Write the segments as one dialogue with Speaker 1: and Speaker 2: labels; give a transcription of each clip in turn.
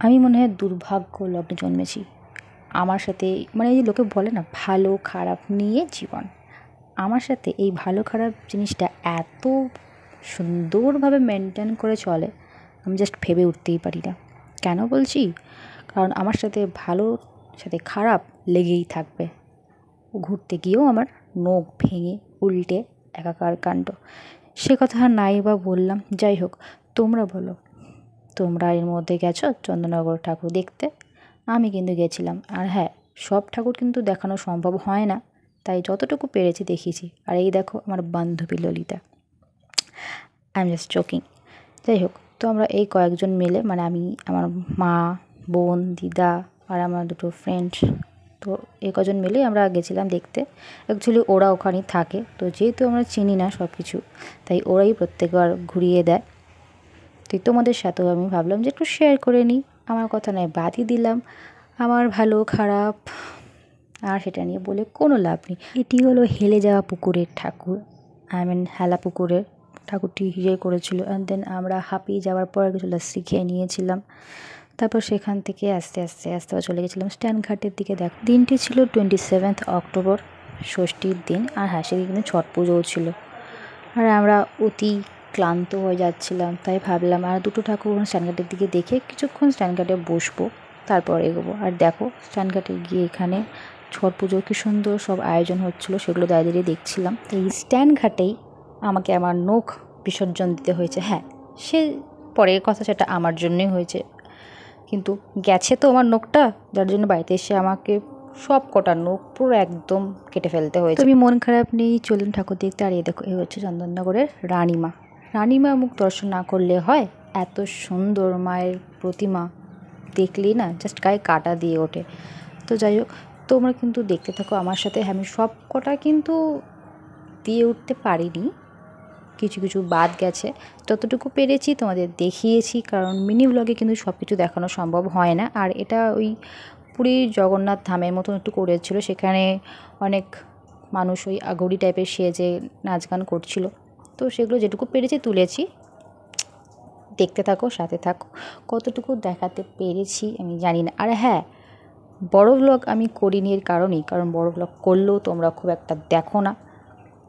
Speaker 1: আমি মনে হয় দুর্ভাগ্য লগ্নে জন্মেছি। আমার সাথে মানে এই যে লোকে বলে না ভালো খারাপ নিয়ে জীবন, আমার সাথে এই ভালো খারাপ জিনিসটা এত সুন্দরভাবে মেনটেন করে চলে, আমি জাস্ট ভেবে উঠতেই পারি না। কেন বলছি? কারণ আমার সাথে ভালোর সাথে খারাপ লেগেই থাকবে। ঘুরতে গিয়েও আমার নখ ভেঙে উল্টে একাকার কাণ্ড। সে কথা নাই বা বললাম। যাই হোক, তোমরা বলো, তোমরা এর মধ্যে গেছো চন্দননগর ঠাকুর দেখতে? আমি কিন্তু গেছিলাম। আর হ্যাঁ, সব ঠাকুর কিন্তু দেখানো সম্ভব হয় না, তাই যতটুকু পেরেছি দেখিয়েছি। আর এই দেখো আমার বান্ধবী Lalita, I am just joking. যাই হোক, তো আমরা এই কয়েকজন মিলে মানে আমি, আমার মা, বোন, দিদা আর আমার দুটো ফ্রেন্ড, তো এই কজন মিলেই আমরা গেছিলাম দেখতে। অ্যাকচুয়ালি ওরা ওখানেই থাকে, তো যেহেতু আমরা চিনি না সব কিছু, তাই ওরাই প্রত্যেকবার ঘুরিয়ে দেয়। তো তোমাদের সাথেও আমি ভাবলাম যে একটু শেয়ার করে নিই। আমার কথা নয় বাদই দিলাম, আমার ভালো খারাপ আর সেটা নিয়ে বলে কোনো লাভ নেই। এটি হলো হেলে যাওয়া পুকুরের ঠাকুর, আই মিন হেলা পুকুরের ঠাকুরটি হিরে করেছিল। অ্যান্ড দেন আমরা হাঁপিয়ে যাওয়ার পর কিছু লস্যি খেয়ে নিয়েছিলাম। তারপর সেখান থেকে আস্তে আস্তে আস্তে চলে গেছিলাম স্ট্যান্ডঘাটের দিকে। দেখ, দিনটি ছিল 27 অক্টোবর, ষষ্ঠীর দিন। আর হ্যাঁ, সেদিন কিন্তু ছট পুজোও ছিল। আর আমরা অতি ক্লান্ত হয়ে যাচ্ছিলাম, তাই ভাবলাম আর দুটো ঠাকুর স্ট্যান্ডঘাটের দিকে দেখে কিছুক্ষণ স্ট্যান্ডঘাটে বসবো, তারপর এগোবো। আর দেখো, স্ট্যান্ডঘাটে গিয়ে এখানে ছট পুজোর কী সুন্দর সব আয়োজন হচ্ছিলো, সেগুলো দাঁড়িয়ে দেখছিলাম। এই স্ট্যান্ডঘাটেই আমাকে আমার নখ বিসর্জন দিতে হয়েছে। হ্যাঁ, সে পরের কথা, সেটা আমার জন্যই হয়েছে, কিন্তু গেছে তো আমার নখটা, যার জন্য বাড়িতে এসে আমাকে সব কটা নখ পুরো একদম কেটে ফেলতে হয়েছে। আমি মন খারাপ নেই, চলুন ঠাকুর দেখতে। আর এই দেখো, এই হচ্ছে চন্দননগরের রানীমা। রানীমা মুখ দর্শন না করলে হয়? এত সুন্দর মায়ের প্রতিমা দেখলেই না জাস্ট গায়ে কাটা দিয়ে ওঠে। তো যাই হোক, তোমরা কিন্তু দেখতে থাকো আমার সাথে। আমি সব কটা কিন্তু দিয়ে উঠতে পারিনি, কিছু কিছু বাদ গেছে। যতটুকু পেরেছি তোমাদের দেখিয়েছি, কারণ মিনি ব্লগে কিন্তু সব কিছু দেখানো সম্ভব হয় না। আর এটা ওই পুরীর জগন্নাথ ধামের মতন একটু করেছিল, সেখানে অনেক মানুষ ওই আগড়ি টাইপের সেজে নাচ গান করছিল। তো সেগুলো যেটুকু পেরেছি তুলেছি, দেখতে থাকো, সাথে থাকো। কতটুকু দেখাতে পেরেছি আমি জানি না। আর হ্যাঁ, বড় ব্লগ আমি করিনি এর কারণেই, কারণ বড় ব্লগ করলেও তোমরা খুব একটা দেখো না,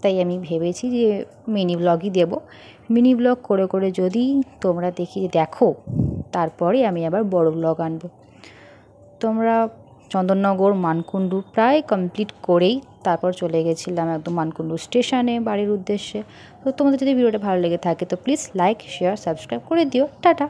Speaker 1: তাই আমি ভেবেছি যে মিনি ব্লগই দেব। মিনি ব্লগ করে করে যদি তোমরা দেখো, তারপরে আমি আবার বড় ব্লগ আনবো। তোমরা চন্দননগর মানকুণ্ডু প্রায় কমপ্লিট করেই তারপর চলে গেছিলাম একদম মানকুণ্ডু স্টেশনে বাড়ির উদ্দেশ্যে। তো তোমাদের যদি ভিডিওটা ভালো লেগে থাকে তো প্লিজ লাইক, শেয়ার, সাবস্ক্রাইব করে দিও। টাটা।